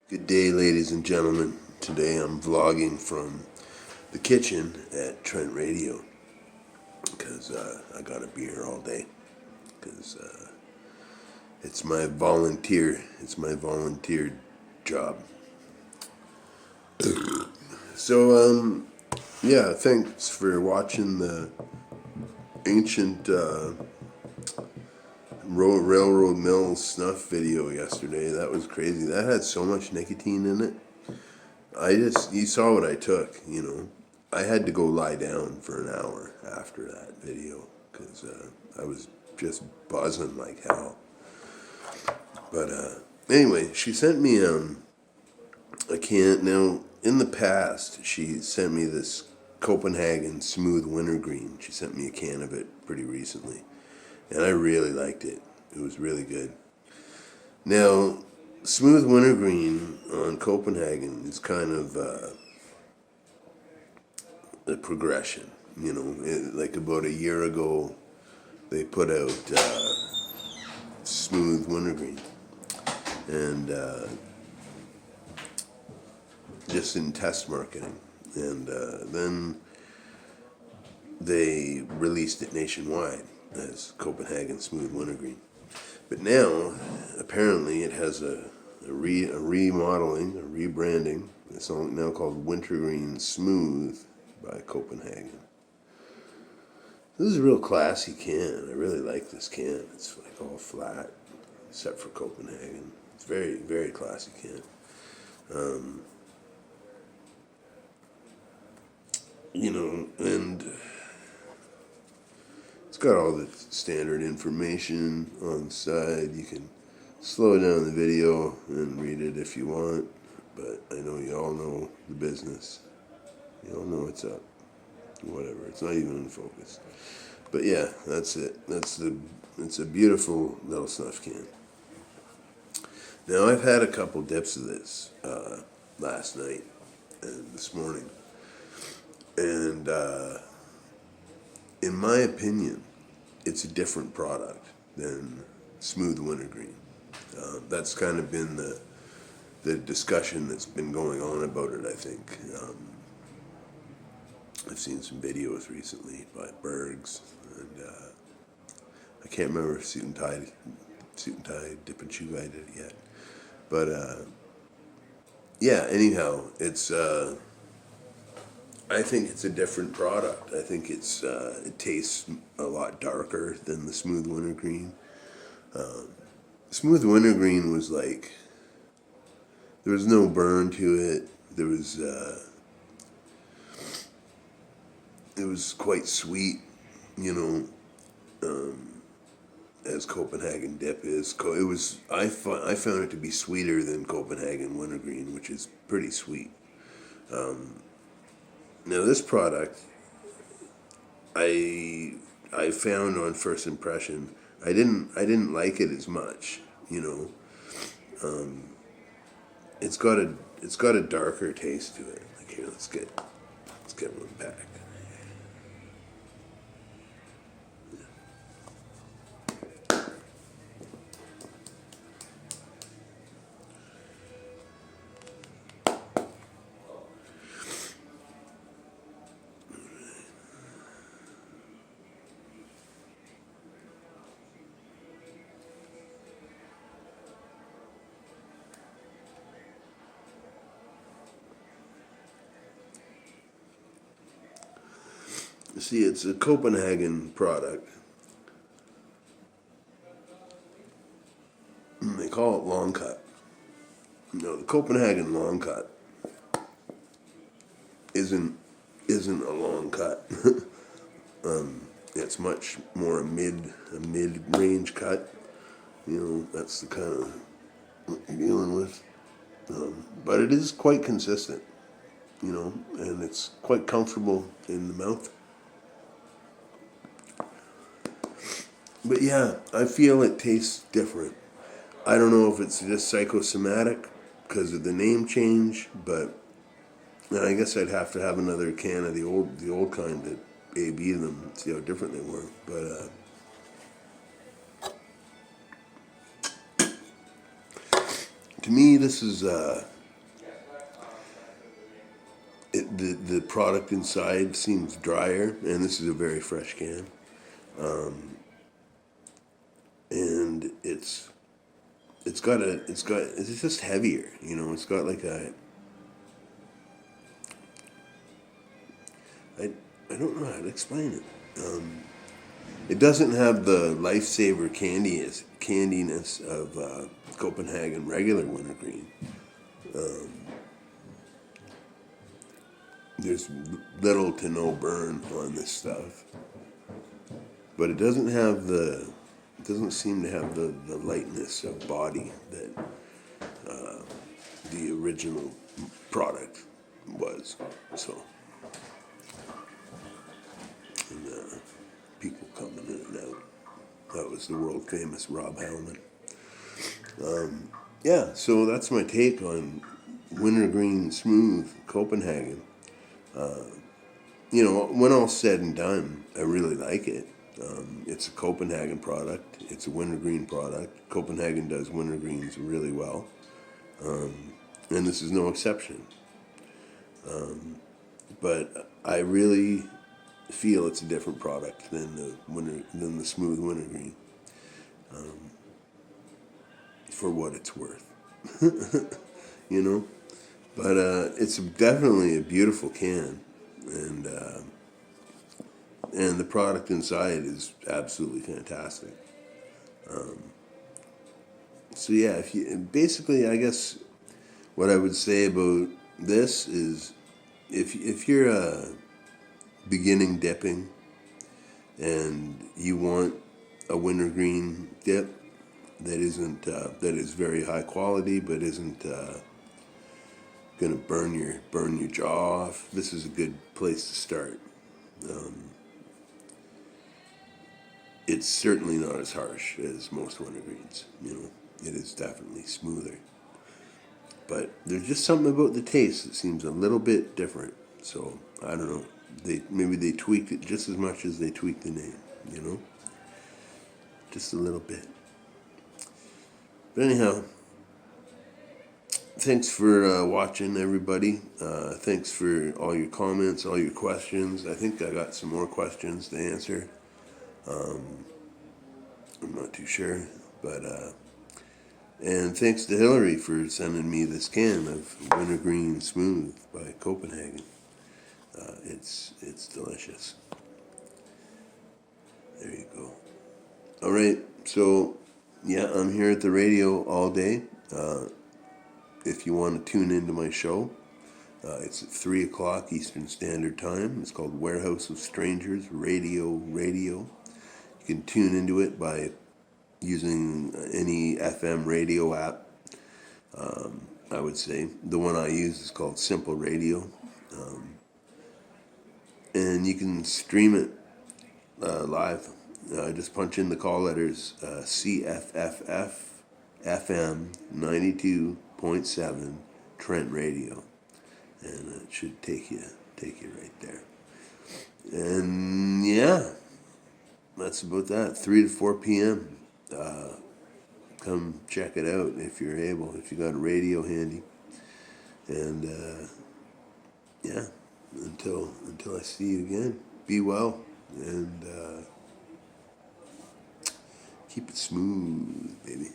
Good day, ladies and gentlemen. Today I'm vlogging from the kitchen at Trent Radio because I got to be here all day because it's my volunteer job. So yeah, thanks for watching the ancient railroad mill snuff video yesterday. That was crazy. That had so much nicotine in it. You saw what I took, I had to go lie down for an hour after that video because I was just buzzing like hell. But anyway, she sent me a can. Now, in the past, she sent me this Copenhagen smooth wintergreen. She sent me a can of it pretty recently, and I really liked it. It was really good. Now, smooth wintergreen on Copenhagen is kind of a progression. Like about a year ago, they put out smooth wintergreen, and just in test marketing, and then they released it nationwide as Copenhagen smooth wintergreen. But now, apparently, it has a remodeling, a rebranding. It's now called Wintergreen Smooth by Copenhagen. This is a real classy can. I really like this can. It's like all flat, except for Copenhagen. It's very, very classy can. And it's got all the standard information on the side. You can slow down the video and read it if you want, but I know you all know the business. You all know what's up. Whatever. It's not even in focus. But yeah, that's it. It's a beautiful little snuff can. Now, I've had a couple dips of this last night and this morning. And in my opinion, it's a different product than smooth wintergreen. That's kind of been the discussion that's been going on about it, I think. I've seen some videos recently by Bergs, and I can't remember if Suit and Tie Dip and Chew Guy did it yet. But yeah, anyhow, it's I think it's a different product. I think it tastes a lot darker than the smooth wintergreen. Smooth wintergreen was like, there was no burn to it. It was quite sweet, as Copenhagen dip is. I found it to be sweeter than Copenhagen wintergreen, which is pretty sweet. Now, this product, I found on first impression, I didn't like it as much. It's got a darker taste to it. Like, here, let's get one back. See, it's a Copenhagen product. They call it long cut. The Copenhagen long cut isn't a long cut. It's much more a mid-range cut. That's the kind of what you're dealing with. But it is quite consistent, and it's quite comfortable in the mouth. But yeah, I feel it tastes different. I don't know if it's just psychosomatic because of the name change, but I guess I'd have to have another can of the old kind to A/B them and see how different they were. But to me, this is the product inside seems drier, and this is a very fresh can. And it's just heavier, you know. It's got like I don't know how to explain it. It doesn't have the lifesaver candiness of Copenhagen regular wintergreen. There's little to no burn on this stuff, but it doesn't seem to have the lightness of body that the original product was. So, and people coming in and out. That was the world famous Rob Hellman. Yeah, so that's my take on Wintergreen Smooth Copenhagen. You know, when all's said and done, I really like it. It's a Copenhagen product. It's a wintergreen product. Copenhagen does wintergreens really well, and this is no exception. But I really feel it's a different product than the smooth wintergreen, for what it's worth. You know, but it's definitely a beautiful can, and the product inside is absolutely fantastic. So yeah, basically, I guess what I would say about this is, if you're beginning dipping and you want a wintergreen dip that is very high quality but isn't gonna burn your jaw off, this is a good place to start. It's certainly not as harsh as most wintergreens. You know, it is definitely smoother. But there's just something about the taste that seems a little bit different. So I don't know. Maybe they tweaked it just as much as they tweaked the name. You know, just a little bit. But anyhow, thanks for watching, everybody. Thanks for all your comments, all your questions. I think I got some more questions to answer. I'm not too sure, but and thanks to Hillary for sending me this can of Wintergreen Smooth by Copenhagen. It's delicious. There you go. All right, so yeah, I'm here at the radio all day. If you want to tune into my show, it's at 3 o'clock Eastern Standard Time. It's called Warehouse of Strangers Radio. You can tune into it by using any FM radio app. I would say the one I use is called Simple Radio, and you can stream it live. Just punch in the call letters CFFF FM 92.7 Trent Radio, and it should take you right there. And yeah, that's about that. 3 to 4 p.m. Come check it out if you're able, if you got a radio handy. And yeah, until I see you again, be well and keep it smooth, baby.